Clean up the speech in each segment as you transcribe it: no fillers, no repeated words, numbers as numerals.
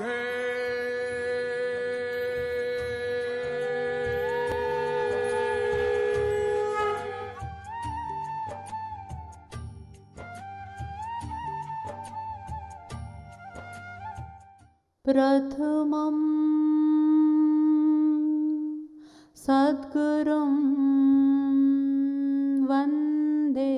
राधे प्रथमं सद्गुरुं वन्दे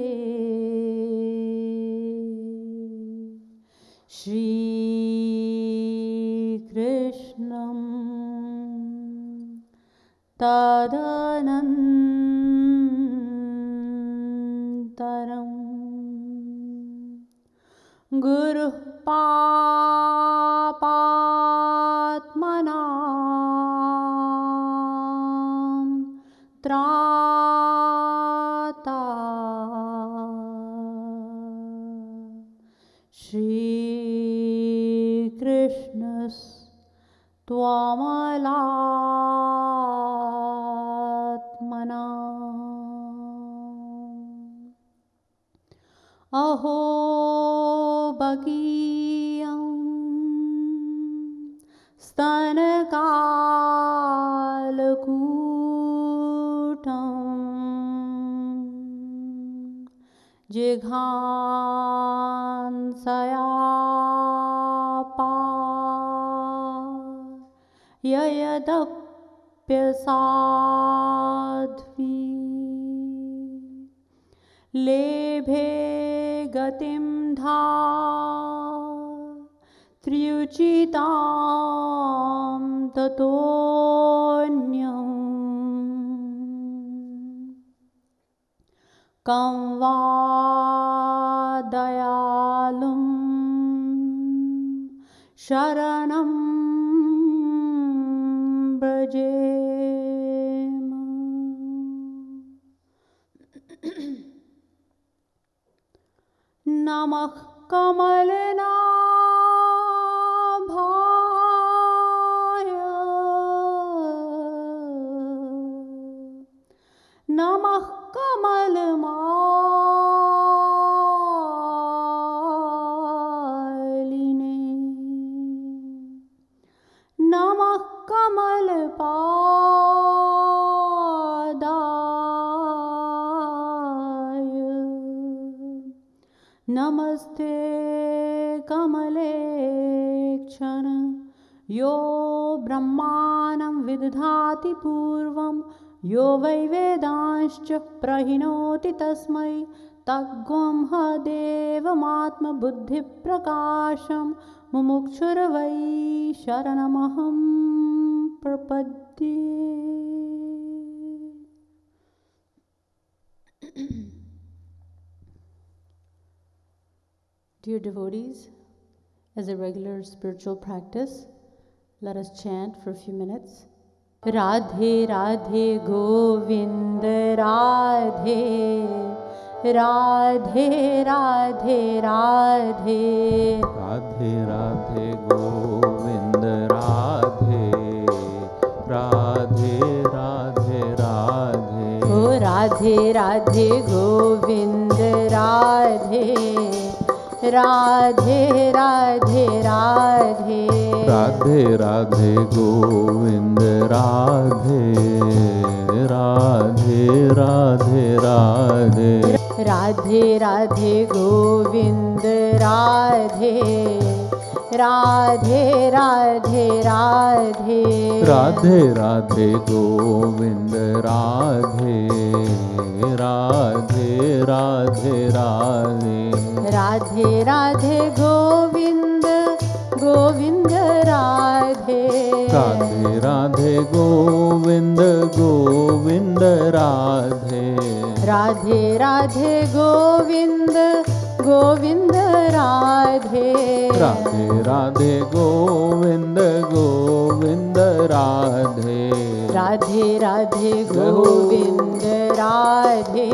श्रीकृष्णं तदनन्तरं गुरुः पापात्मनां त्राता श्रीकृष्णस्त्वमलात्मना अहो बकीयं स्तनकालकूटं जिघांसयापाययदप्यसाध्वी लेभे गतिं त्र्युचितां ततोऽन्यं कं वा दयालुं शरणं व्रजेम। नमः कमलनाभाय नमः कमलमालिने नमः कमलपादाय नमस्ते कमलेक्षण यो ब्रह्माणं विदधाति पूर्वं यो वै वेदांश्च प्रहिणोति तस्मै तद्गुं देवमात्मबुद्धिप्रकाशं मुमुक्षुर्वै शरणमहं प्रपद्ये। Dear devotees, as a regular spiritual practice, let us chant for a few minutes. Radhe Radhe Govind Radhe Radhe Radhe Radhe Radhe Radhe Govind Radhe Radhe Radhe Radhe Oh Radhe Radhe Govind Radhe Radhe Radhe Radhe Radhe Radhe Govind Radhe Radhe Radhe Radhe Radhe Radhe Govind Radhe Radhe Radhe Radhe Radhe Radhe Govind Radhe Radhe Radhe Radhe Radhe Radhe Govind Govind Radhe Radhe Radhe Govind Govind Radhe Radhe Radhe Govind Govind Radhe Radhe Radhe Govind Govind Radhe Radhe Radhe Govind Radhe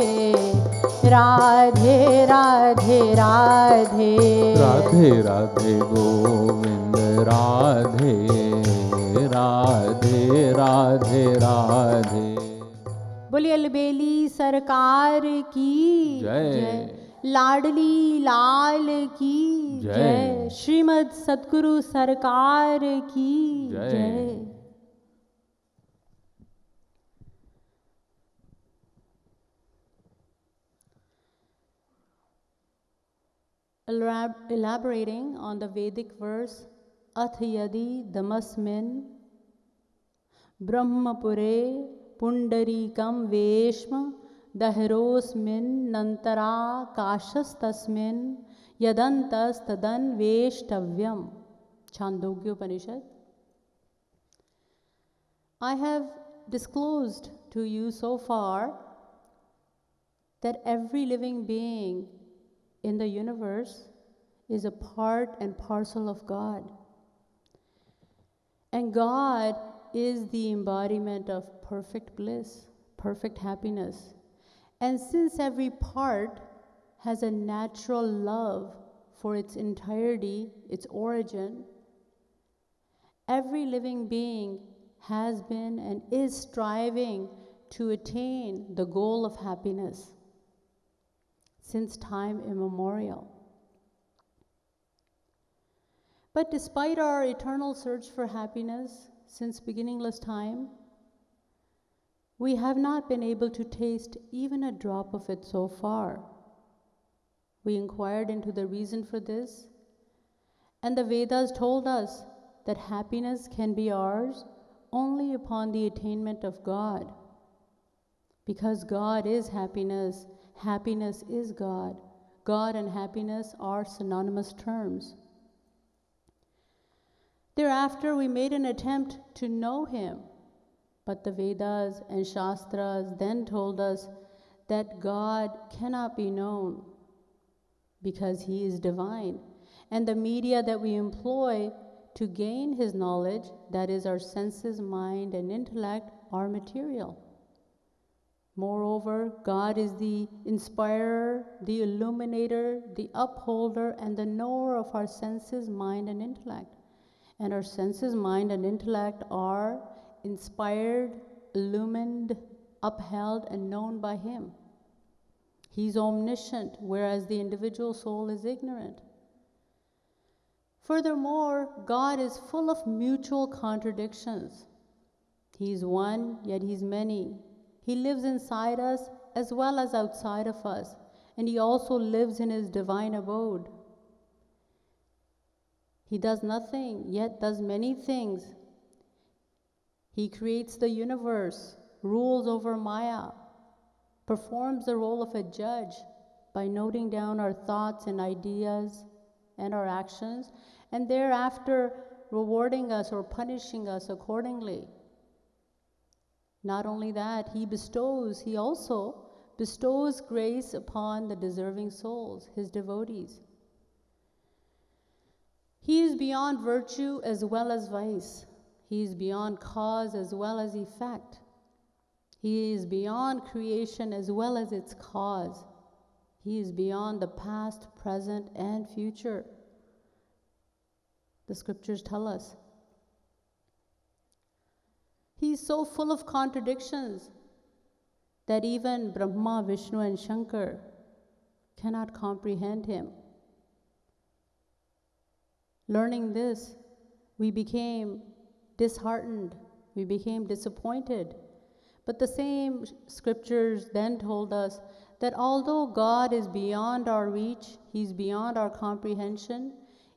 Radhe Radhe Radhe Radhe Radhe Govind Radhe Radhe Radhe Radhe बोलिए अलबेली सरकार की जय। लाडली लाल की जय। जय। श्रीमद सतगुरु सरकार की जय। जय। Elaborating on the Vedic verse, Ath yadi damasmin Brahmapure pundarikam veshma dahrosmin nantara kashas tasmin yadantas tadan veshtavyam. Chandogya Upanishad. I have disclosed to you so far that every living being in the universe is a part and parcel of God. And God is the embodiment of perfect bliss, perfect happiness. And since every part has a natural love for its entirety, its origin, every living being has been and is striving to attain the goal of happiness since time immemorial. But despite our eternal search for happiness since beginningless time, we have not been able to taste even a drop of it so far. We inquired into the reason for this, and the Vedas told us that happiness can be ours only upon the attainment of God. Because God is happiness, happiness is God. God and happiness are synonymous terms. Thereafter, we made an attempt to know Him, but the Vedas and Shastras then told us that God cannot be known because He is divine, and the media that we employ to gain His knowledge, that is our senses, mind, and intellect, are material. Moreover, God is the inspirer, the illuminator, the upholder, and the knower of our senses, mind, and intellect. And our senses, mind, and intellect are inspired, illumined, upheld, and known by Him. He's omniscient, whereas the individual soul is ignorant. Furthermore, God is full of mutual contradictions. He's one, yet He's many. He lives inside us as well as outside of us, and He also lives in His divine abode. He does nothing, yet does many things. He creates the universe, rules over Maya, performs the role of a judge by noting down our thoughts and ideas and our actions, and thereafter rewarding us or punishing us accordingly. Not only that, He also bestows grace upon the deserving souls, His devotees. He is beyond virtue as well as vice. He is beyond cause as well as effect. He is beyond creation as well as its cause. He is beyond the past, present, and future. The scriptures tell us. He is so full of contradictions that even Brahma, Vishnu, and Shankar cannot comprehend Him. Learning this, we became disheartened, we became disappointed. But the same scriptures then told us that although God is beyond our reach, He's beyond our comprehension,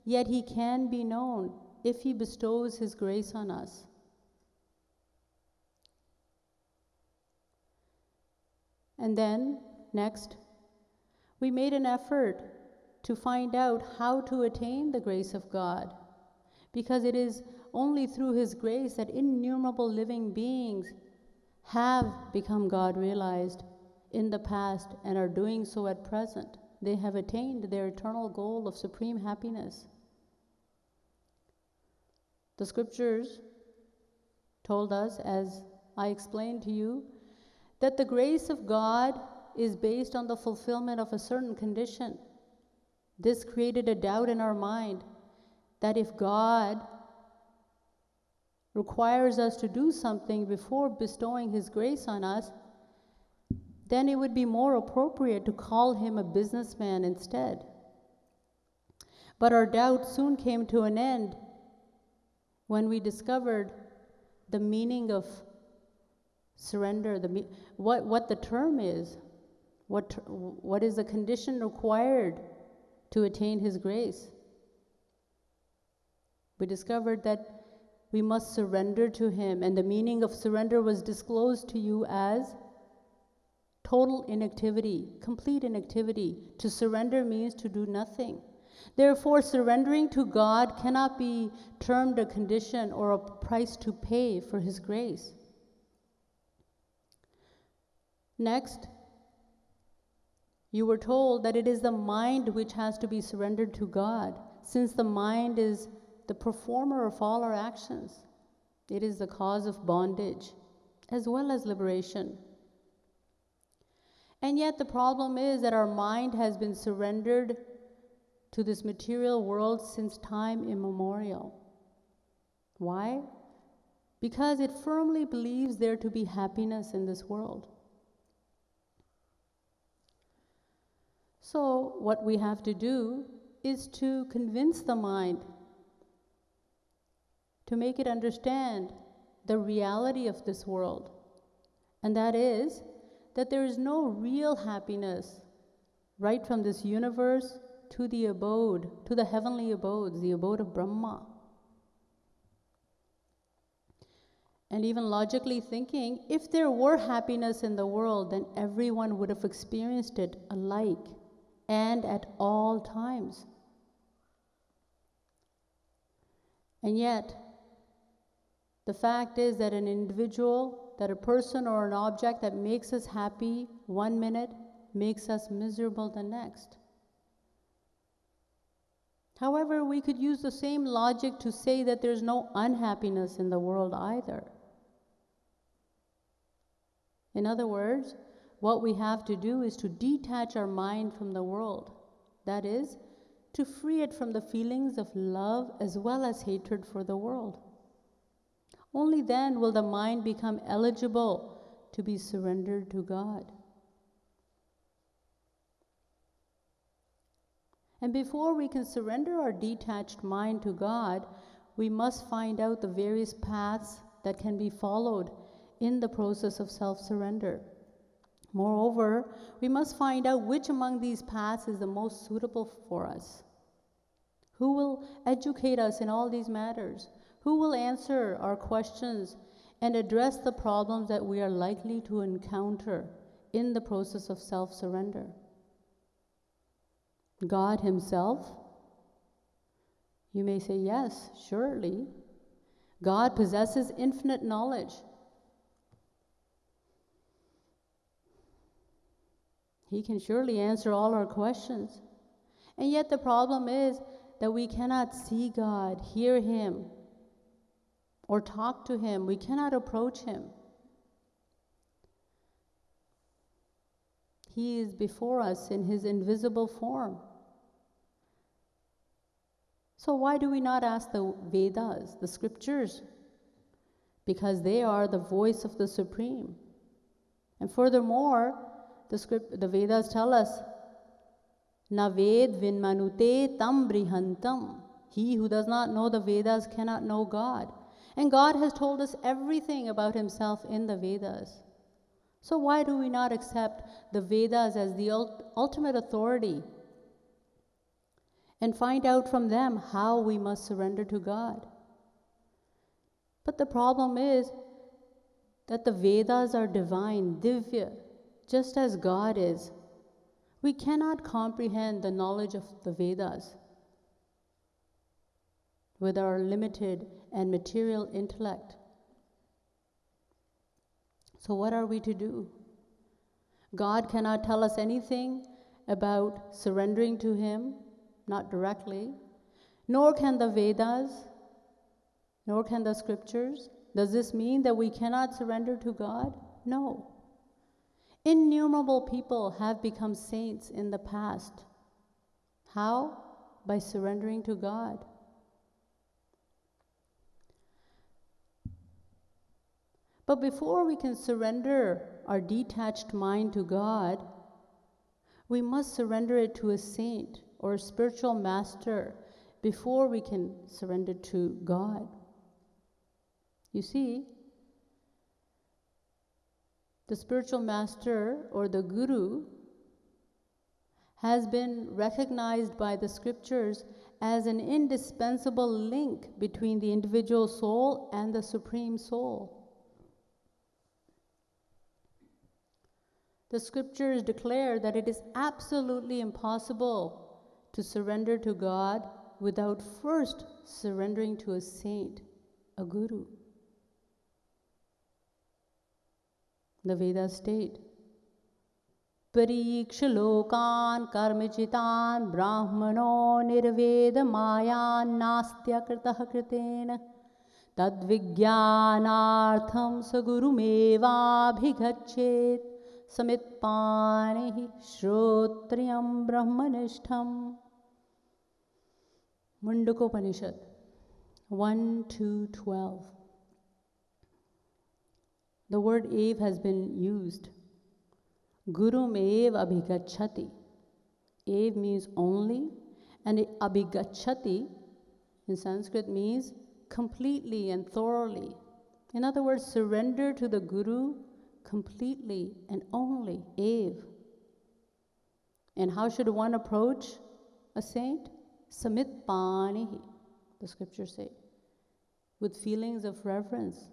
yet He can be known if He bestows His grace on us. And then, next, we made an effort to find out how to attain the grace of God, because it is only through His grace that innumerable living beings have become God realized in the past and are doing so at present. They have attained their eternal goal of supreme happiness. The scriptures told us, as I explained to you, that the grace of God is based on the fulfillment of a certain condition. This created a doubt in our mind that if God requires us to do something before bestowing His grace on us, then it would be more appropriate to call him a businessman instead. But our doubt soon came to an end when we discovered the meaning of surrender, what the term is, what is the condition required to attain His grace. We discovered that we must surrender to Him, and the meaning of surrender was disclosed to you as total inactivity, complete inactivity. To surrender means to do nothing. Therefore, surrendering to God cannot be termed a condition or a price to pay for His grace. Next, you were told that it is the mind which has to be surrendered to God, since the mind is the performer of all our actions. It is the cause of bondage as well as liberation. And yet the problem is that our mind has been surrendered to this material world since time immemorial. Why? Because it firmly believes there to be happiness in this world. So what we have to do is to convince the mind, to make it understand the reality of this world, and that is that there is no real happiness right from this universe to the abode, to the heavenly abodes, the abode of Brahma. And even logically thinking, if there were happiness in the world, then everyone would have experienced it alike and at all times. And yet, the fact is that an individual, that a person or an object that makes us happy 1 minute makes us miserable the next. However, we could use the same logic to say that there's no unhappiness in the world either. In other words, what we have to do is to detach our mind from the world. That is, to free it from the feelings of love as well as hatred for the world. Only then will the mind become eligible to be surrendered to God. And before we can surrender our detached mind to God, we must find out the various paths that can be followed in the process of self-surrender. Moreover, we must find out which among these paths is the most suitable for us. Who will educate us in all these matters? Who will answer our questions and address the problems that we are likely to encounter in the process of self-surrender? God Himself? You may say, yes, surely. God possesses infinite knowledge. He can surely answer all our questions. And yet the problem is that we cannot see God, hear Him, or talk to Him. We cannot approach Him. He is before us in His invisible form. So why do we not ask the Vedas, the scriptures? Because they are the voice of the Supreme. And furthermore, the Vedas tell us, Na ved vinmanute tam brihantam. He who does not know the Vedas cannot know God. And God has told us everything about Himself in the Vedas. So why do we not accept the Vedas as the ultimate authority and find out from them how we must surrender to God? But the problem is that the Vedas are divine, divya, just as God is. We cannot comprehend the knowledge of the Vedas with our limited and material intellect. So what are we to do? God cannot tell us anything about surrendering to Him, not directly, nor can the Vedas, nor can the scriptures. Does this mean that we cannot surrender to God? No. Innumerable people have become saints in the past. How? By surrendering to God. But before we can surrender our detached mind to God, we must surrender it to a saint or a spiritual master before we can surrender to God. You see, the spiritual master or the guru has been recognized by the scriptures as an indispensable link between the individual soul and the supreme soul. The scriptures declare that it is absolutely impossible to surrender to God without first surrendering to a saint, a guru. The Vedas state, Pariksha lokan karmachitan brahmano nirveda mayan nastya kritah kritena tadvijnanartham sagurumeva bhigachet samitpanehi shrotriyam brahmanishtham. Mundakopanishad 1-2-12. The word ev has been used. Gurum ev abhigachati. Ev means only, and abhigachati in Sanskrit means completely and thoroughly. In other words, surrender to the Guru completely and only, ev. And how should one approach a saint? Samitpanihi, the scriptures say, with feelings of reverence.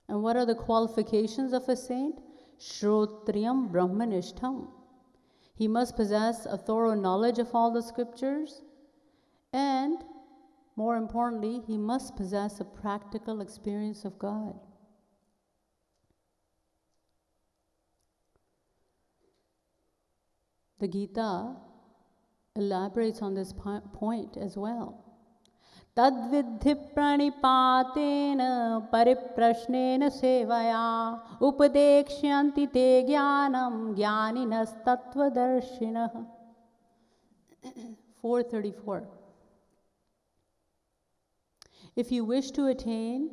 And what are the qualifications of a saint? Shrotriyam brahmanishtham. He must possess a thorough knowledge of all the scriptures, and more importantly, he must possess a practical experience of God. The Gita elaborates on this point as well. Tadvidhi pranipatena pariprashnena sevaya upadekshanti te jnanam jnaninas tattvadarshinaha. 434. If you wish to attain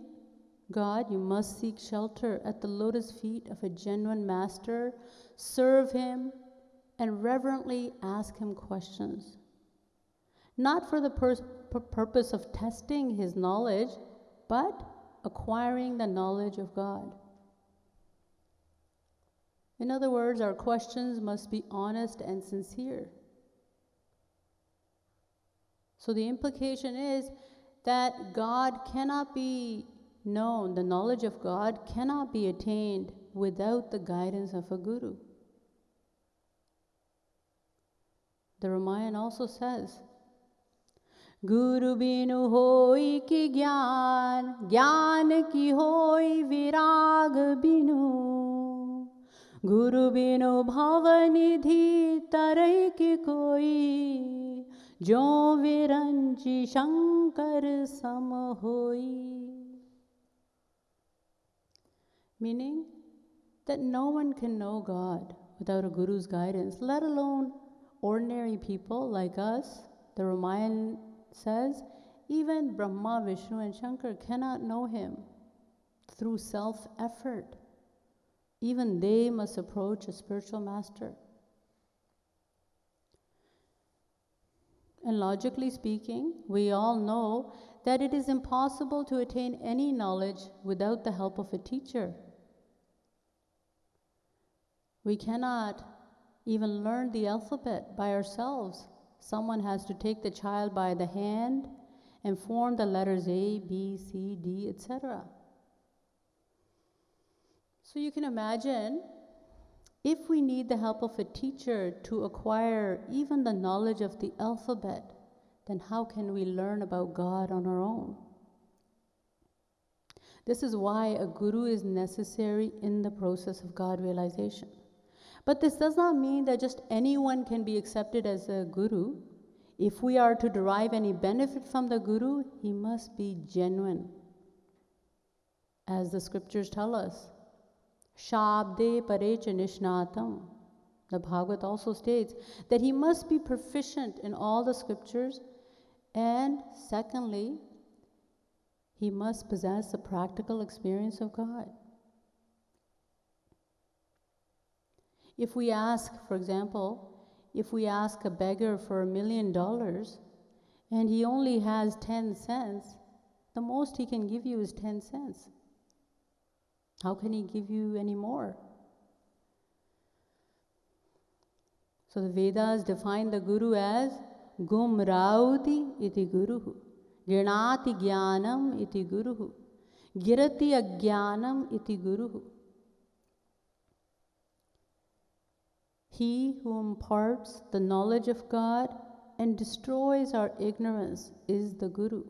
God, you must seek shelter at the lotus feet of a genuine master, serve him, and reverently ask him questions. Not for the purpose of testing his knowledge, but acquiring the knowledge of God. In other words, our questions must be honest and sincere. So the implication is that God cannot be known, the knowledge of God cannot be attained without the guidance of a guru. The Ramayana also says, Guru binu hoi ki gyan, gyan ki hoi virag binu. Guru binu bhavanidhi tarai ki koi, jo viranchi shankar sam hoi. Meaning that no one can know God without a guru's guidance, let alone ordinary people like us. The Ramayana says, even Brahma, Vishnu, and Shankar cannot know him through self-effort. Even they must approach a spiritual master. And logically speaking, we all know that it is impossible to attain any knowledge without the help of a teacher. We cannot even learn the alphabet by ourselves. Someone has to take the child by the hand and form the letters A, B, C, D, etc. So you can imagine, if we need the help of a teacher to acquire even the knowledge of the alphabet, then how can we learn about God on our own? This is why a guru is necessary in the process of God realization. But this does not mean that just anyone can be accepted as a guru. If we are to derive any benefit from the guru, he must be genuine. As the scriptures tell us, Shabde parecha nishnatam. The Bhagavad also states that he must be proficient in all the scriptures, and secondly, he must possess a practical experience of God. If we ask, for example, if we ask a beggar for $1 million and he only has 10 cents, the most he can give you is 10 cents. How can he give you any more? So the Vedas define the Guru as Gumrauti iti Guruhu, Girnati Jnanam iti Guruhu, Girati Ajnanam iti Guruhu. He who imparts the knowledge of God and destroys our ignorance is the Guru.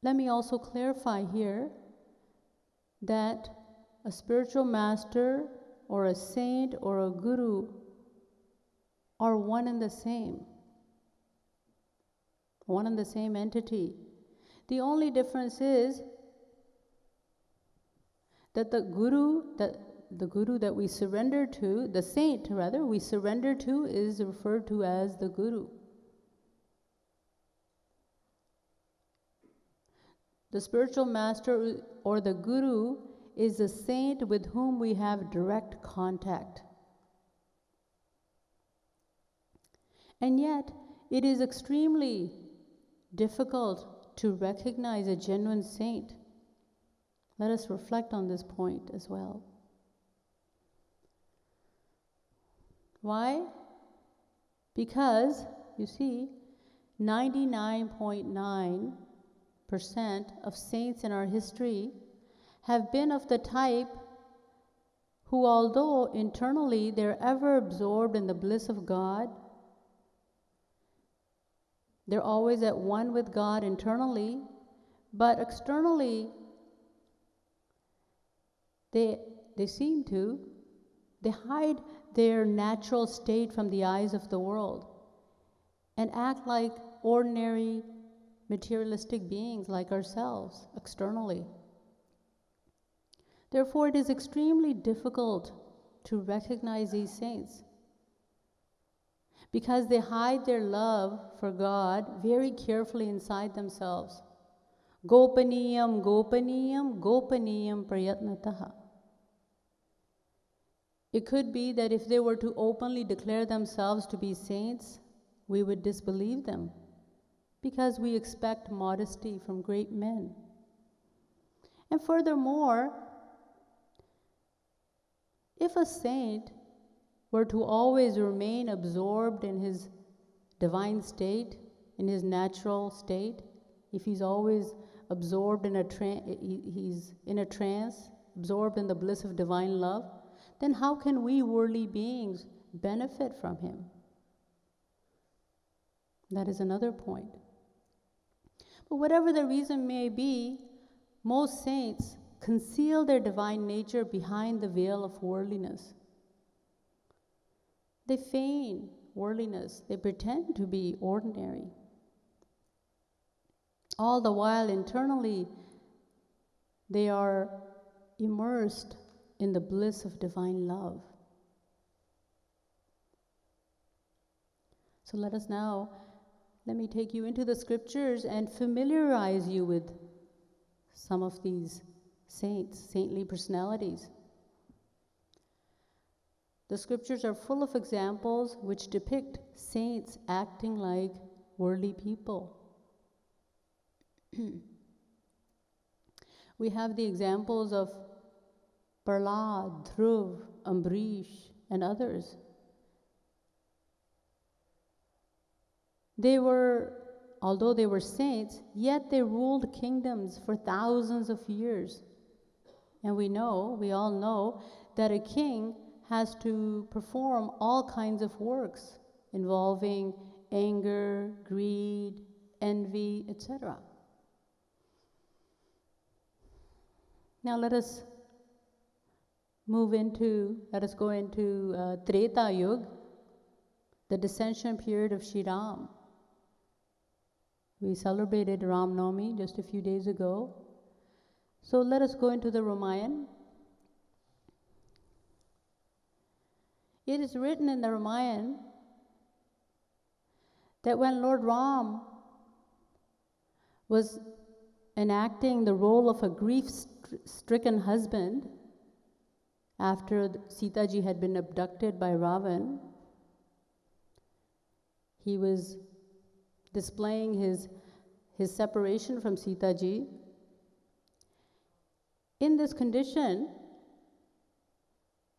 Let me also clarify here that a spiritual master or a saint or a guru are one and the same entity. The only difference is that the guru that we surrender to, the saint rather, we surrender to is referred to as the Guru. The spiritual master or the Guru is the saint with whom we have direct contact. And yet, it is extremely difficult to recognize a genuine saint. Let us reflect on this point as well. Why? Because, you see, 99.9% of saints in our history have been of the type who, although internally they're ever absorbed in the bliss of God, they're always at one with God internally, but externally they hide their natural state from the eyes of the world and act like ordinary materialistic beings like ourselves externally. Therefore, it is extremely difficult to recognize these saints because they hide their love for God very carefully inside themselves. Gopaniyam, gopaniyam, gopaniyam prayatnataha. It could be that if they were to openly declare themselves to be saints, we would disbelieve them because we expect modesty from great men. And furthermore, if a saint were to always remain absorbed in his divine state, in his natural state, if he's always absorbed in he's in a trance, absorbed in the bliss of divine love, then how can we worldly beings benefit from him? That is another point. But whatever the reason may be, most saints conceal their divine nature behind the veil of worldliness. They feign worldliness. They pretend to be ordinary. All the while, internally, they are immersed in the bliss of divine love. So let me take you into the scriptures and familiarize you with some of these saints, saintly personalities. The scriptures are full of examples which depict saints acting like worldly people. We have the examples of Prahlad, Dhruv, Ambarish, and others. Although they were saints, yet they ruled kingdoms for thousands of years. And we all know, that a king has to perform all kinds of works involving anger, greed, envy, etc. Now let us go into Treta Yuga, the descension period of Shri Ram. We celebrated Ram Navami just a few days ago. So let us go into the Ramayana. It is written in the Ramayana that when Lord Ram was enacting the role of a grief-stricken husband, after Sita ji had been abducted by Ravan, he was displaying his separation from Sita ji. In this condition,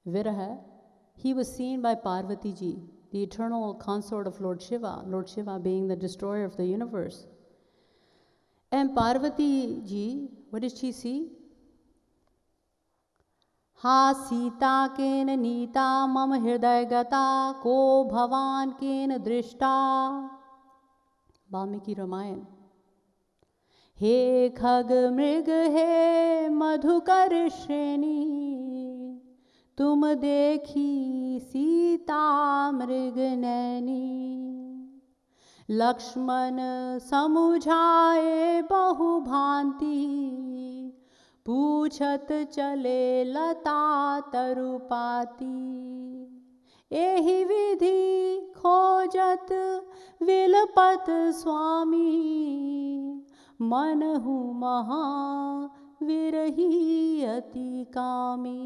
Viraha, he was seen by Parvati ji, the eternal consort of Lord Shiva being the destroyer of the universe. And Parvati ji, what did she see? Ha Sita ken Nita mam hriday gata ko bhavan ken drishta. Valmiki Ramayan. He khag mrig he madhukar shreni tum dekhi Sita mrig naini. Lakshman samujhaye bahu bhanti पूछत चले लता तरुपाती. एहि विधि खोजत विलपत स्वामी मनहु महा विरही अति कामी.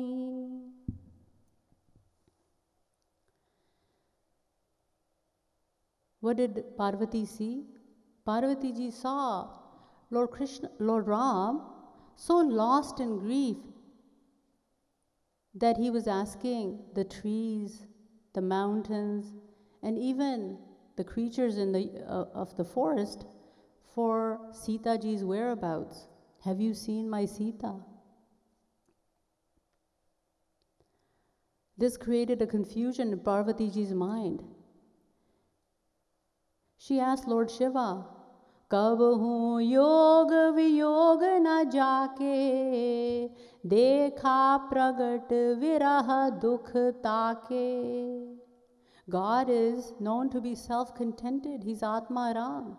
What did Parvati see? Parvati ji saw Lord Krishna, Lord Ram, so lost in grief that he was asking the trees, the mountains, and even the creatures in of the forest for Sita ji's whereabouts. Have you seen my Sita? This created a confusion in Parvati ji's mind. She asked Lord Shiva, कब हूँ योग वियोग न जाके देखा प्रगट विरह दुख ताके. God is known to be self-contented. He's Atma Ram.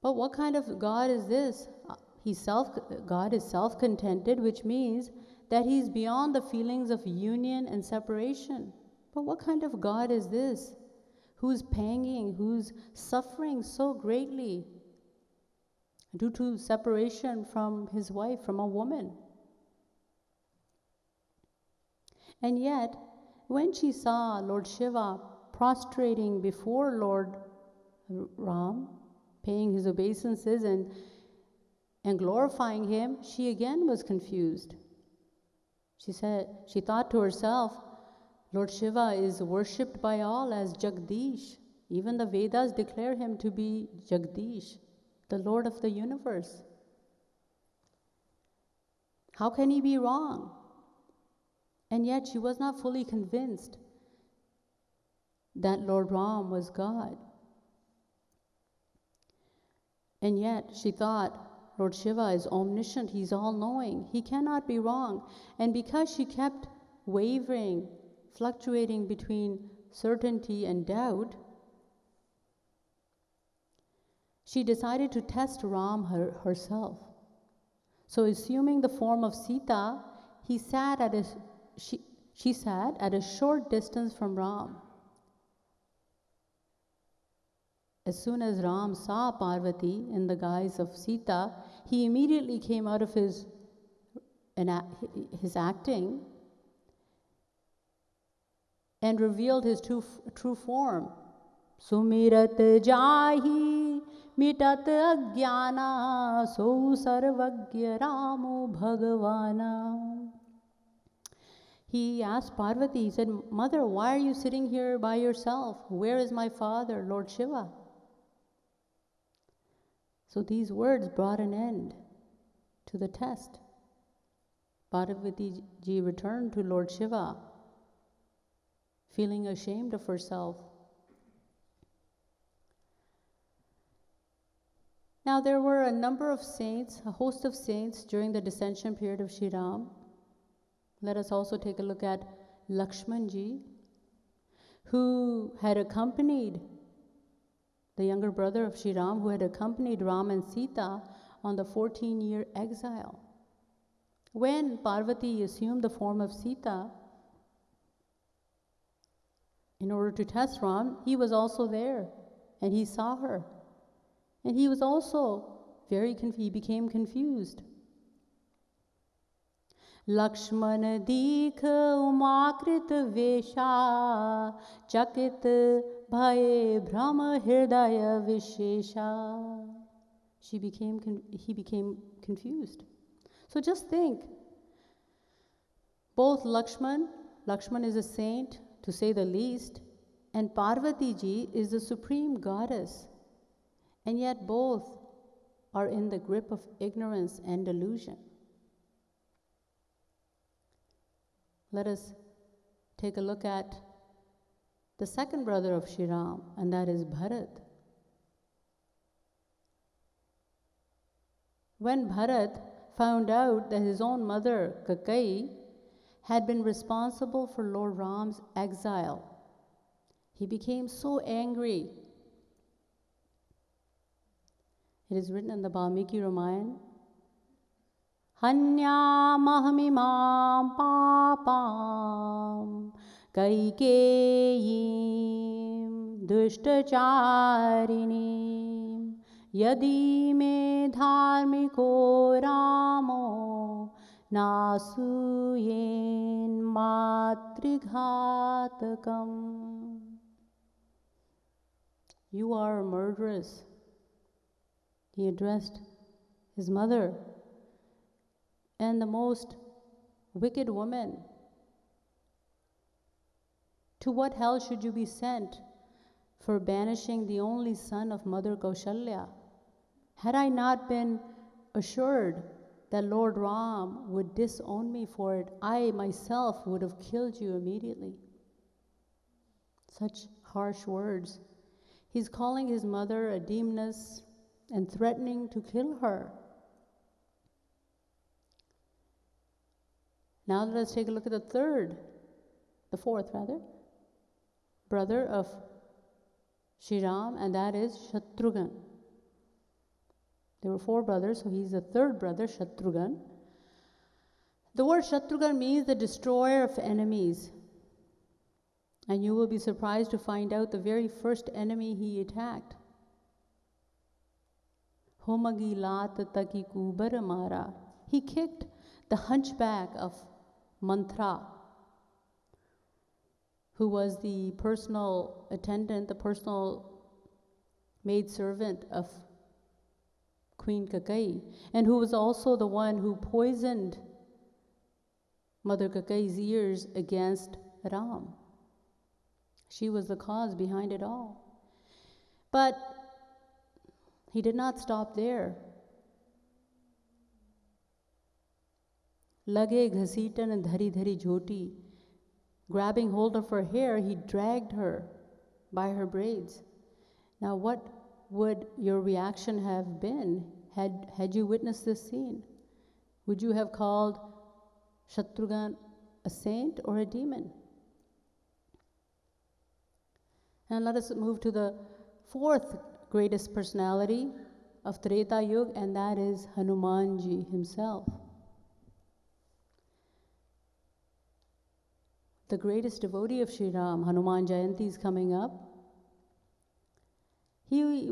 But what kind of God is this? God is self-contented, which means that he's beyond the feelings of union and separation. But what kind of God is this? Who's panging, who's suffering so greatly due to separation from his wife, from a woman. And yet, when she saw Lord Shiva prostrating before Lord Ram, paying his obeisances and glorifying him, she again was confused. She thought to herself, Lord Shiva is worshipped by all as Jagdish. Even the Vedas declare him to be Jagdish, the Lord of the universe. How can he be wrong? And yet she was not fully convinced that Lord Ram was God. And yet she thought, Lord Shiva is omniscient, he's all-knowing, he cannot be wrong. And because she kept wavering, fluctuating between certainty and doubt, she decided to test Ram herself. So assuming the form of Sita, she sat at a short distance from Ram. As soon as Ram saw Parvati in the guise of Sita, he immediately came out of his acting and revealed his true form. Sumirat jahi mitat agyana so sarvagya Ramu Bhagavana. He asked Parvati, he said, Mother, why are you sitting here by yourself? Where is my father, Lord Shiva? So these words brought an end to the test. Parvati ji returned to Lord Shiva, feeling ashamed of herself. Now there were a number of saints, a host of saints during the dissension period of Sri Ram. Let us also take a look at Lakshman ji, who had accompanied the younger brother of Sri Ram, who had accompanied Ram and Sita on the 14-year exile. When Parvati assumed the form of Sita, in order to test Ram, he was also there, and he saw her. And he was also he became confused. Lakshman dikh umakrit vesha chakit bhaye brahma hirdaya vishesha. He became confused. So just think, both Lakshman is a saint, to say the least, and Parvati ji is the supreme goddess. And yet both are in the grip of ignorance and delusion. Let us take a look at the second brother of Shri Ram, and that is Bharat. When Bharat found out that his own mother, Kakai, had been responsible for Lord Ram's exile, he became so angry. It is written in the Valmiki Ramayana, Hanyamahmimam papam kaikeyim dushtacharinim yadi me dharmiko ramo nasuyen matrighatakam. You are a murderess, he addressed his mother, and the most wicked woman. To what hell should you be sent for banishing the only son of Mother Kaushalya? Had I not been assured that Lord Ram would disown me for it, I myself would have killed you immediately. Such harsh words. He's calling his mother a demoness and threatening to kill her. Now let us take a look at the fourth brother of Shri Ram, and that is Shatrughan. There were 4 brothers, so he's the third brother, Shatrughan. The word Shatrughan means the destroyer of enemies. And you will be surprised to find out the very first enemy he attacked. Homagilat taki kubar mara. He kicked the hunchback of Manthra, who was the personal attendant, the personal maidservant of Queen Kakai, and who was also the one who poisoned Mother Kakai's ears against Ram. She was the cause behind it all. But he did not stop there. Lage ghasitan and dhari dhari jhoti. Grabbing hold of her hair, he dragged her by her braids. Now, what would your reaction have been had you witnessed this scene? Would you have called Shatrughan a saint or a demon? And let us move to the 4th greatest personality of Treta Yuga, and that is Hanumanji himself. The greatest devotee of Sri Ram. Hanuman Jayanti is coming up. He is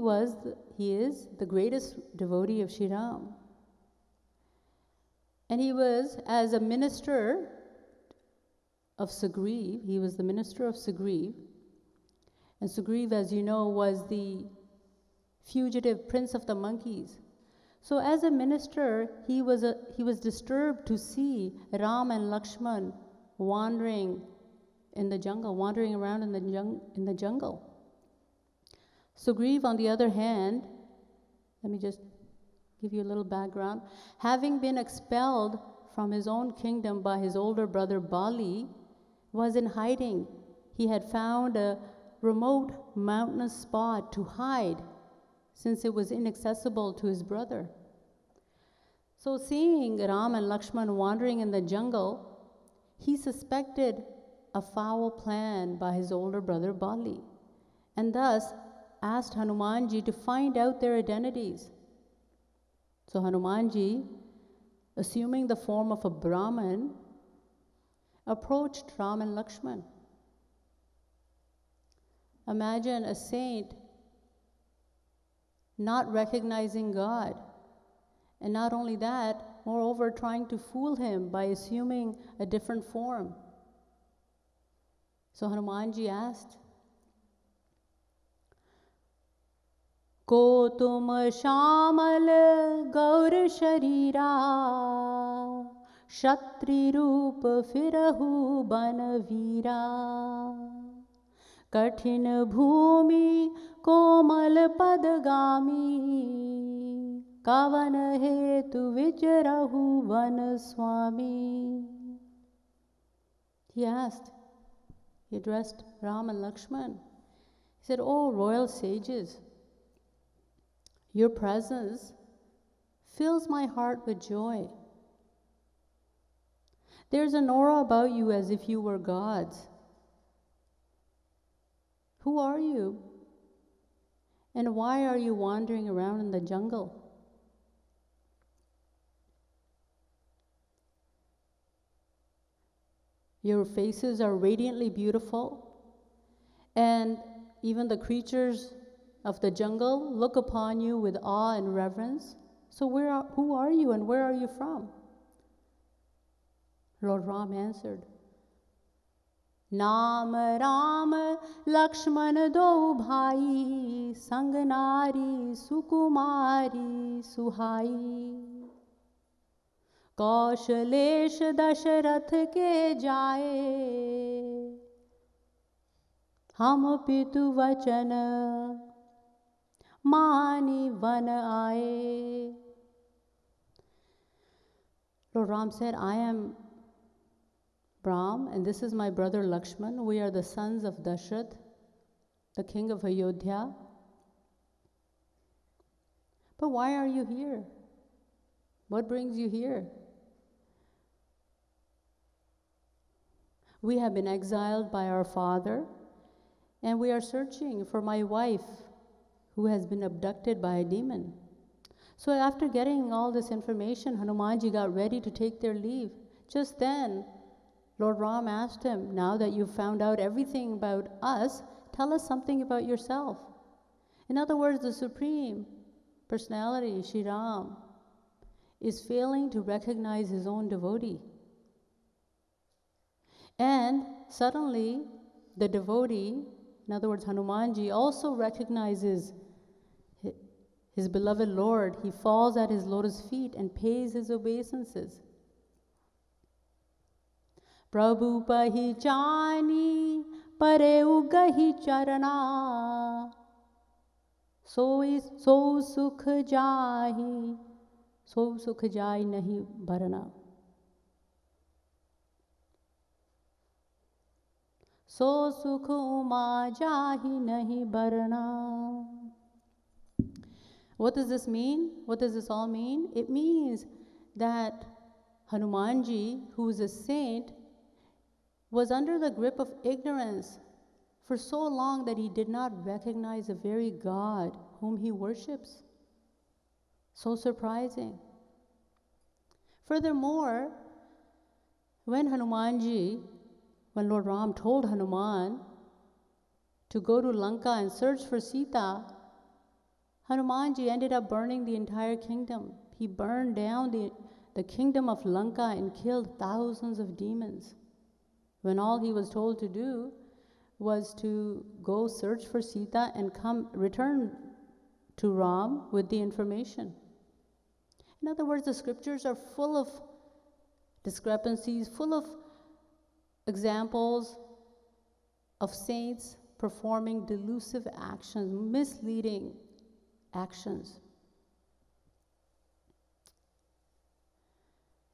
the greatest devotee of Sri Ram. And he was, as a minister of Sugriv, he was the minister of Sugriv. And Sugriv, as you know, was the fugitive prince of the monkeys. So as a minister, he was disturbed to see Ram and Lakshman wandering around in the jungle. Sugriv, on the other hand, let me just give you a little background. Having been expelled from his own kingdom by his older brother Bali, was in hiding. He had found a remote mountainous spot to hide, since it was inaccessible to his brother. So seeing Ram and Lakshman wandering in the jungle, he suspected a foul plan by his older brother Bali, and thus asked Hanumanji to find out their identities. So Hanumanji, assuming the form of a Brahmin, approached Ram and Lakshman. Imagine a saint not recognizing God, And not only that, moreover, trying to fool him by assuming a different form. So Hanumanji asked, Ko tum shamal gaur sharira, Shatri roop firahu ban veera, Kathin bhumi komal padgami, Kavan hetu vicharahu van swami. He asked, he addressed Ram and Lakshman. He said, "Oh, royal sages, your presence fills my heart with joy. There's an aura about you as if you were gods. Who are you? And why are you wandering around in the jungle? Your faces are radiantly beautiful, and even the creatures of the jungle look upon you with awe and reverence. So who are you and where are you from?" Lord Ram answered, "Naam Ram Lakshman do bhai, sang nari sukumari suhai, Kaushlesh Dasharath के जाए, हम पितु वचन मानी one आए." Lord Ram said, "I am Ram, and this is my brother Lakshman. We are the sons of Dashrath, the king of Ayodhya. But why are you here? What brings you here? We have been exiled by our father, and we are searching for my wife who has been abducted by a demon." So after getting all this information, Hanumanji got ready to take their leave. Just then, Lord Ram asked him, "Now that you've found out everything about us, tell us something about yourself." In other words, the Supreme Personality, Shri Ram, is failing to recognize his own devotee. And suddenly, the devotee, in other words, Hanumanji, also recognizes his beloved Lord. He falls at his lotus feet and pays his obeisances. Prabhu pahichani pare ugahi charana, so sukh jahi, so sukh jai nahi bharana. So sukh uma jahi nahi bharana. What does this mean? What does this all mean? It means that Hanumanji, who is a saint, was under the grip of ignorance for so long that he did not recognize the very God whom he worships. So surprising. Furthermore, when Lord Ram told Hanuman to go to Lanka and search for Sita, Hanumanji ended up burning the entire kingdom. He burned down the kingdom of Lanka and killed thousands of demons, when all he was told to do was to go search for Sita and return to Ram with the information. In other words, the scriptures are full of discrepancies, full of examples of saints performing delusive actions, misleading actions.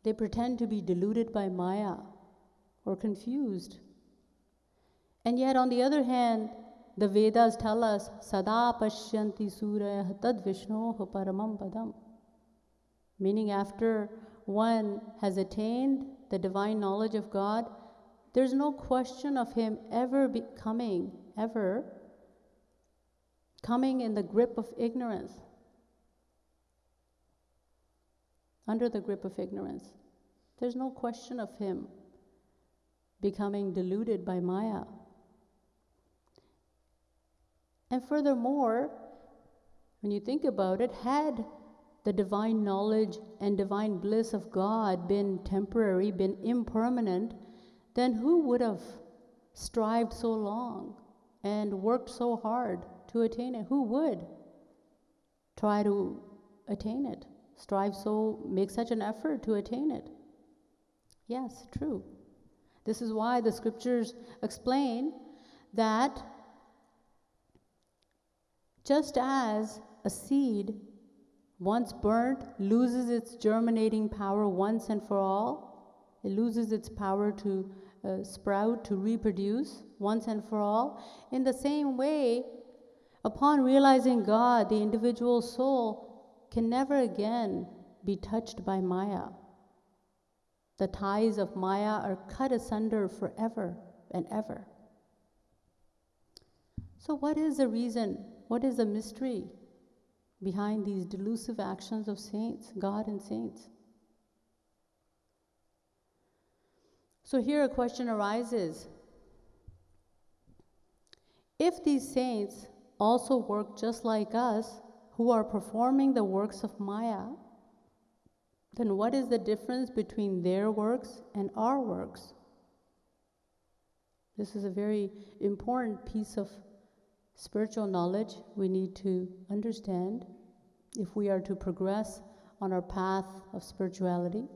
They pretend to be deluded by Maya or confused. And yet, on the other hand, the Vedas tell us, Sada Pashyanti Surya Tad Vishnoh Paramam Padam. Meaning, after one has attained the divine knowledge of God, there's no question of him ever coming in the grip of ignorance, under the grip of ignorance. There's no question of him becoming deluded by Maya. And furthermore, when you think about it, had the divine knowledge and divine bliss of God been temporary, been impermanent, then who would have strived so long and worked so hard to attain it? Who would try to attain it? Strive so, make such an effort to attain it? Yes, true. This is why the scriptures explain that just as a seed, once burnt, loses its germinating power once and for all, it loses its power to sprout, to reproduce once and for all. In the same way, upon realizing God, the individual soul can never again be touched by Maya. The ties of Maya are cut asunder forever and ever. So what is the reason? What is the mystery behind these delusive actions of saints, God and saints? So here a question arises. If these saints also work just like us, who are performing the works of Maya, then what is the difference between their works and our works? This is a very important piece of spiritual knowledge we need to understand if we are to progress on our path of spirituality.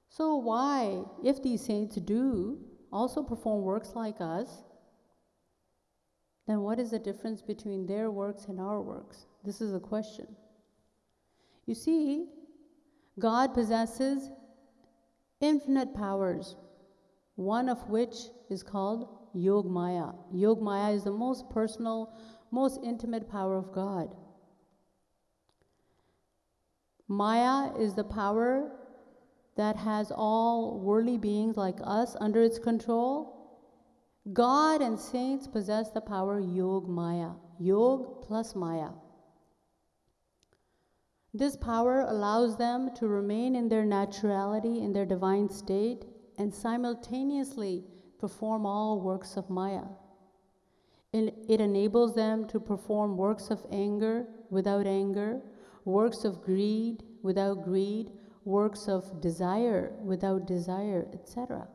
So why, if these saints do also perform works like us, then what is the difference between their works and our works? This is a question. You see, God possesses infinite powers, one of which is called Yog Maya. Yog Maya is the most personal, most intimate power of God. Maya is the power that has all worldly beings like us under its control. God and saints possess the power Yog Maya. Yog plus Maya. This power allows them to remain in their naturality, in their divine state, and simultaneously perform all works of Maya. It enables them to perform works of anger without anger, works of greed without greed, works of desire without desire, etc.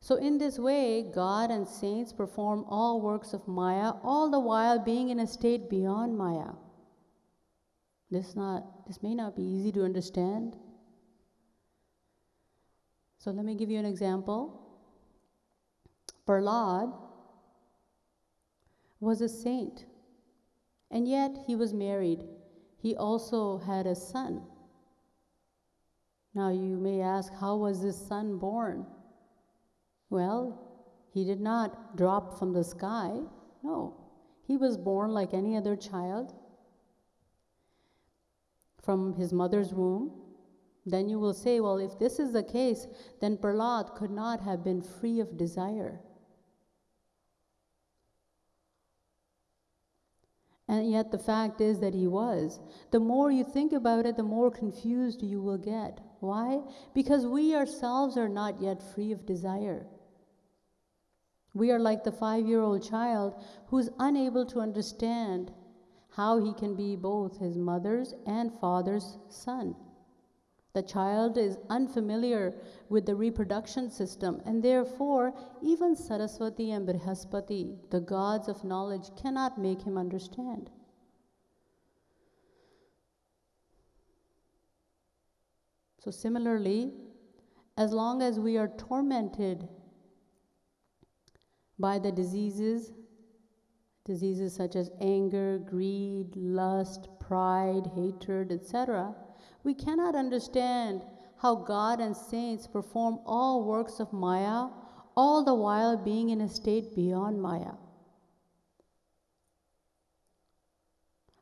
So in this way, God and saints perform all works of Maya, all the while being in a state beyond Maya. This may not be easy to understand. So let me give you an example. Prahlad was a saint, and yet he was married. He also had a son. Now you may ask, how was this son born? Well, he did not drop from the sky. No, he was born like any other child from his mother's womb. Then you will say, well, if this is the case, then Prahlad could not have been free of desire. And yet the fact is that he was. The more you think about it, the more confused you will get. Why? Because we ourselves are not yet free of desire. We are like the 5-year-old child who's unable to understand how he can be both his mother's and father's son. The child is unfamiliar with the reproduction system, and therefore even Saraswati and Brihaspati, the gods of knowledge, cannot make him understand. So similarly, as long as we are tormented by the diseases such as anger, greed, lust, pride, hatred, etc., we cannot understand how God and saints perform all works of Maya, all the while being in a state beyond Maya.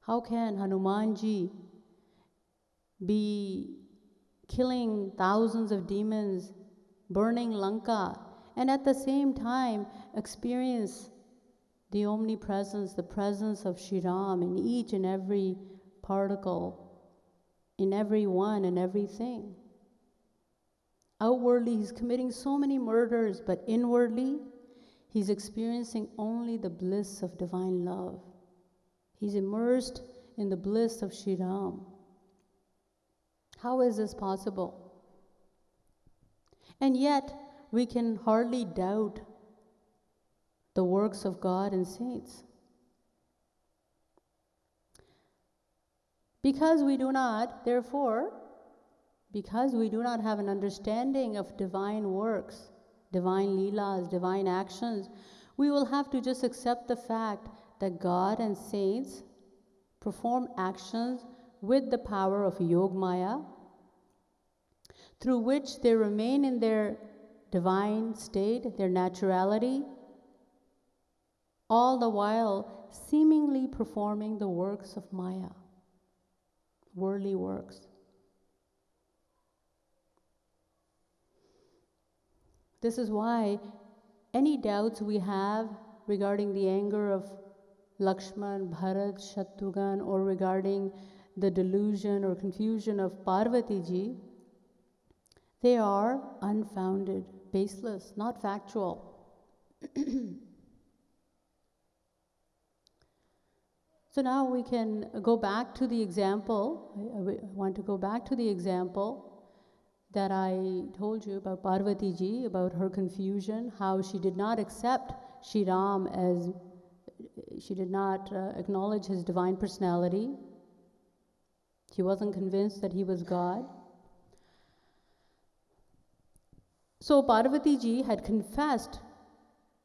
How can Hanumanji be killing thousands of demons, burning Lanka, and at the same time experience the omnipresence, the presence of Shri Ram in each and every particle, in every one and everything? Outwardly, he's committing so many murders, but inwardly, He's experiencing only the bliss of divine love. He's immersed in the bliss of Shri Ram. How is this possible? And yet, we can hardly doubt the works of God and saints. Because we do not have an understanding of divine works, divine leelas, divine actions, we will have to just accept the fact that God and saints perform actions with the power of Yog Maya, through which they remain in their divine state, their naturality, all the while seemingly performing the works of Maya, worldly works. This is why any doubts we have regarding the anger of Lakshman, Bharat, Shatrughan, or regarding the delusion or confusion of Parvati ji, they are unfounded, baseless, not factual. So now we can go back to the example. I want to go back to the example that I told you about Parvati ji, about her confusion, how she did not accept Shri Ram as, she did not acknowledge his divine personality. She wasn't convinced that he was God. So Parvati ji had confessed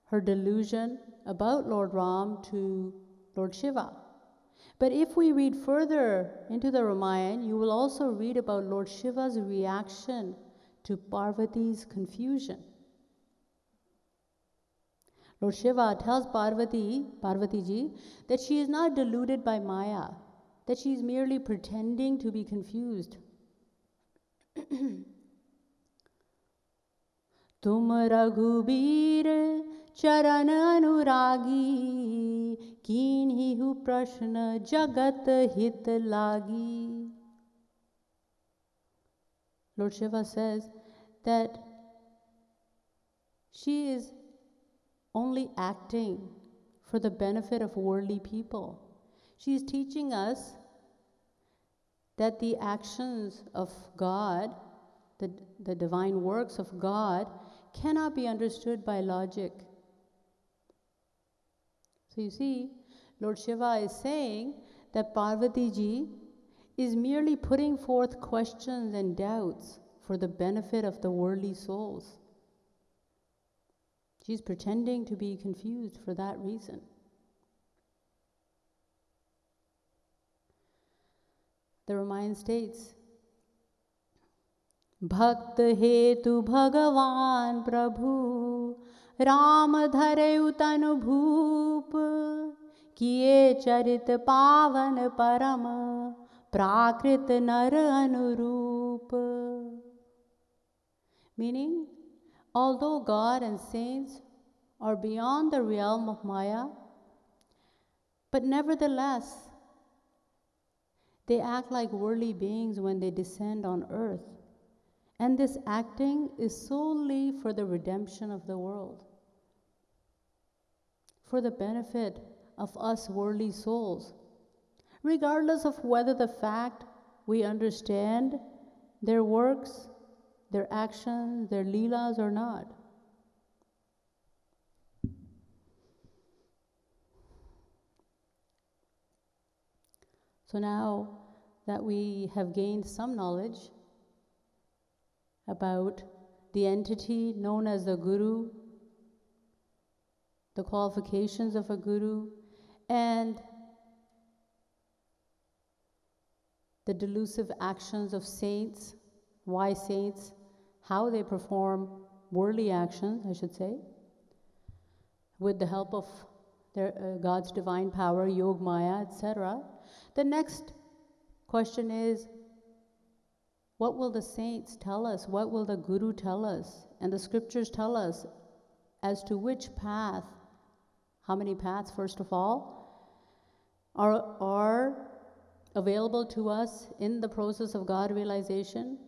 her delusion about Lord Ram to Lord Shiva. But if we read further into the Ramayana, you will also read about Lord Shiva's reaction to Parvati's confusion. Lord Shiva tells Parvati ji, that she is not deluded by Maya, that she is merely pretending to be confused. Tum Raghubir Charan Anuragi Kinhi hu prashna jagat hit lagi. Lord Shiva says that she is only acting for the benefit of worldly people. She is teaching us that the actions of God, the divine works of God, cannot be understood by logic. So you see, Lord Shiva is saying that Parvati ji is merely putting forth questions and doubts for the benefit of the worldly souls. She's pretending to be confused for that reason. The Ramayana states, Bhakt hetu Bhagavan Prabhu Ram dhare utanu bhoop Kiye charit pavan param Prakrit nar anurup. Meaning, although God and saints are beyond the realm of Maya, but nevertheless, they act like worldly beings when they descend on earth. And this acting is solely for the redemption of the world, for the benefit of us worldly souls, regardless of whether the fact we understand their works, their actions, their leelas or not. So now that we have gained some knowledge about the entity known as the Guru, the qualifications of a Guru, and the delusive actions of saints, why saints, how they perform worldly actions, I should say, with the help of their, God's divine power, Yog Maya, etc. The next question is, what will the saints tell us? What will the Guru tell us? And the scriptures tell us as to which path, how many paths, first of all, are available to us in the process of God realization,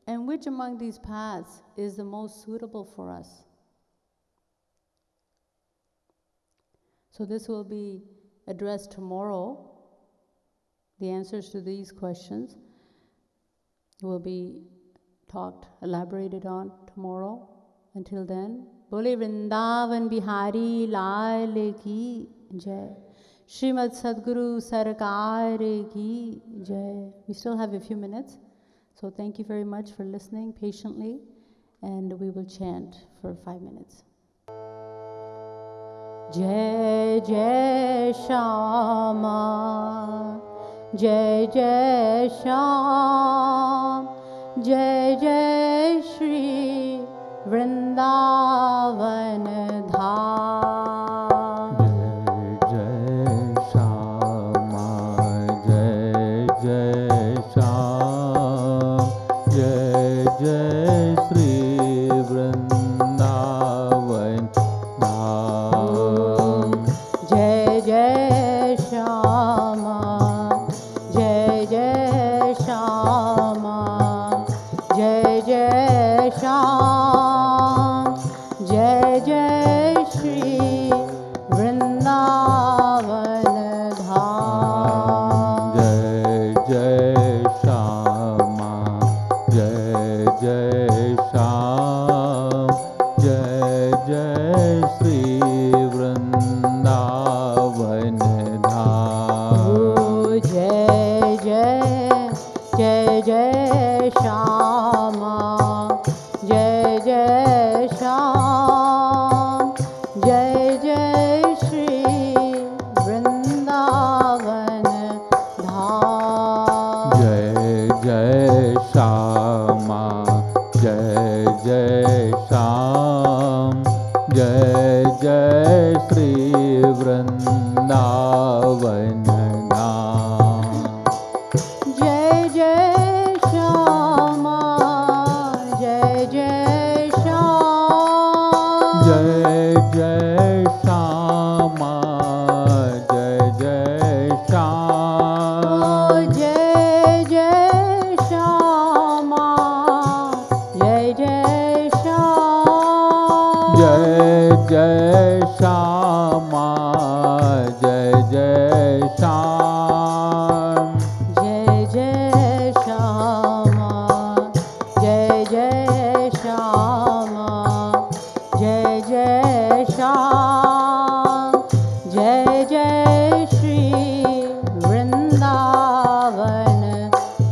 and which among these paths is the most suitable for us. So this will be addressed tomorrow. The answers to these questions will be talked, elaborated on tomorrow. Until then, Bole Vrindavan Bihari Lal Ki Jai. Srimad Sadguru Sarkar Ki Jai. We still have a few minutes, so thank you very much for listening patiently, and we will chant for 5 minutes. Jai Jai Shama, Jai Jai Sham, Jai Jai Shri Vrindavan Dham. Jai Shama, Jai Jai Sham, Jai Jai Shri Vrindavan Dham. Jai Jai Shama, Jai Jai Shama, Jai Jai Sham, Jai Jai Shri Vrindavan Dham. Jai Jai Shama, Jai Jai Sham, Jai Jai Shri Vrindavan Dham. Oh, Jai Jai, Jai Jai Shama, Jai Jai Sham, Jai Jai Shri Vrindavan Dham. Jai Jai Shama, Jai Jai Sham, Jai Jai Shri Vrindavan Dham. Jai Jai Shama, Jai Jai Sham. Jai Jai Shama, Jai Jai Sham. Oh, Jai Jai Shama, Jai Jai Sham. Jai Jai Shama, Jai Jai Sham. Jai Jai Shama, Jai Jai Shama, Jai Jai Sham, Jai Jai Shri Vrindavan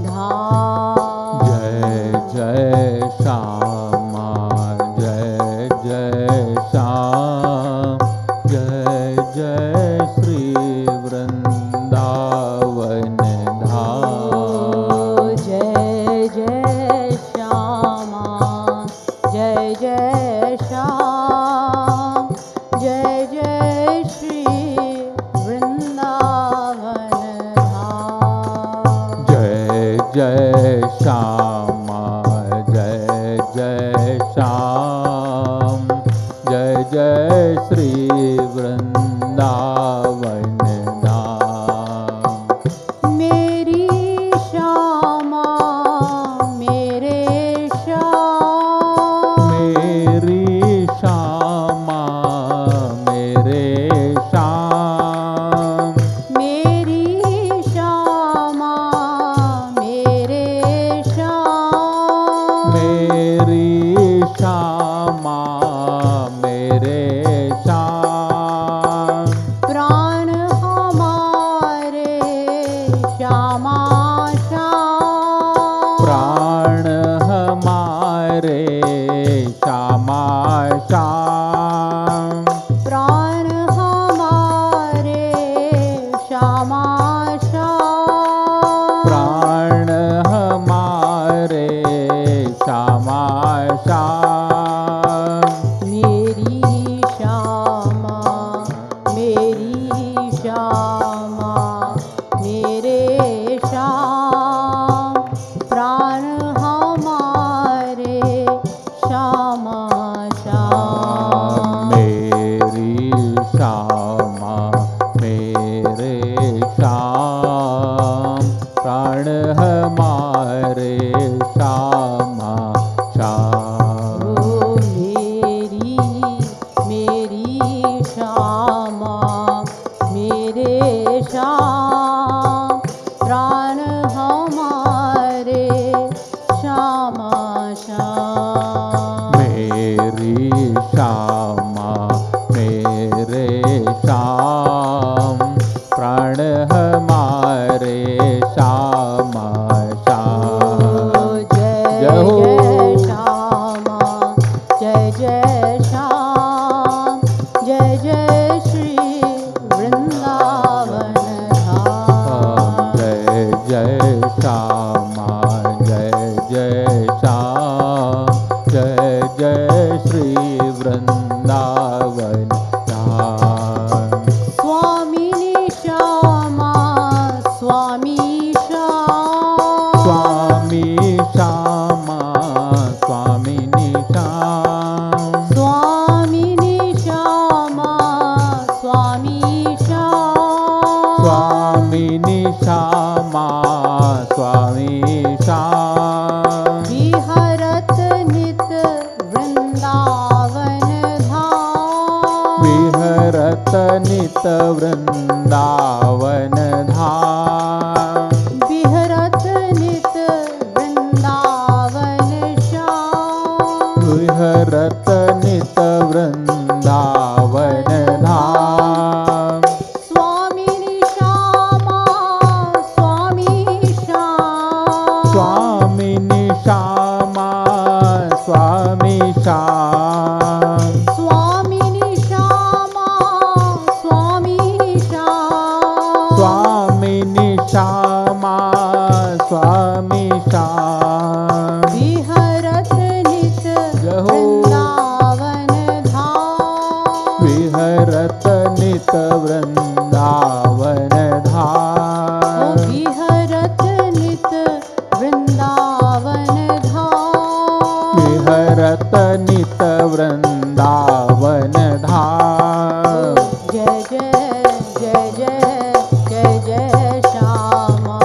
Dham. Jai Jai Shama, Jai Jai Sham, Jai Jai Shri Vrindavan Dham. Oh, Jai Jai Shama, Jai Jai Sham, Jai Jai Shri Vrindavan Dham. Jai Jai Shama, Jai Jai Sham, Jai Jai Shri Vrindavan Dham. मेरी श्यामा मेरे श्याम. मेरी श्यामा, मेरे श्याम. मेरी श्यामा मेरे श्याम. मेरी श्यामा, मेरे श्याम. प्राण हमारे श्यामा श्याम. प्राण हमारे श्यामा श्याम. प्राण हमारे श्यामा श्याम. प्राण हमारे श्यामा हो जय श्यामा जय जय श्याम जय जय श्री वृंदावन धाम जय जय श्यामा जय जय श्याम जय जय श्री वृंदावन धाम स्वामिनी श्यामा स्वामी श्याम स्वामी श्यामा स्वामिनी श्याम स्वामिनी श्यामा स्वामी श्याम स्वामिनी श्यामा स्वामी श्याम विहरत नित वृंदावन धाम विहरत नित वृंदावन धाम विहरत नित वृंदावन श्याम विहरत नित वृंदावन धाम स्वामिनी श्यामा स्वामी श्याम स्वामिनी श्यामा स्वामी श्याम स्वामिनी श्यामा स्वामी श्याम स्वामिनी श्यामा स्वामी श्याम विहरत नित जहो वृंदावन धाम विहरत नित वृंदावन धाम विहरत नित वृंदावन धाम विहरत नित वृंदावन धाम जय जय जय जय जय जय श्यामा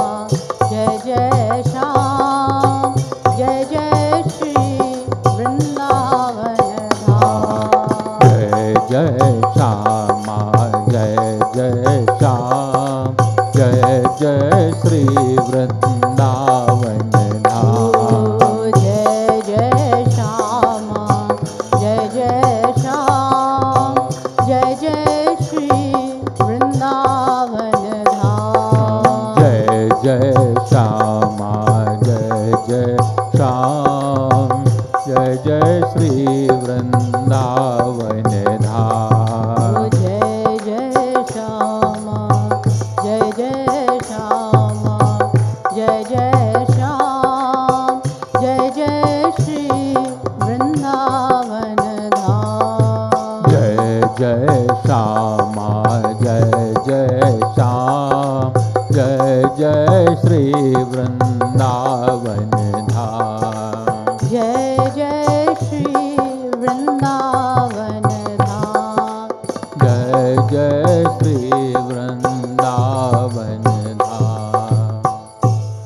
जय जय श्याम जय जय श्री वृंदावन धाम जय जय श्यामा जय जय श्याम जय जय श्री वृंदावन धाम जय जय श्यामा जय जय श्याम जय जय श्री वृंदावन धाम जय जय श्यामा जय जय श्याम जय जय श्री वृंदावन धाम जय जय श्यामा जय जय श्यामा जय जय श्याम जय जय श्री वृंदावन धाम जय जय श्यामा जय जय श्याम जय जय श्री वृंदावन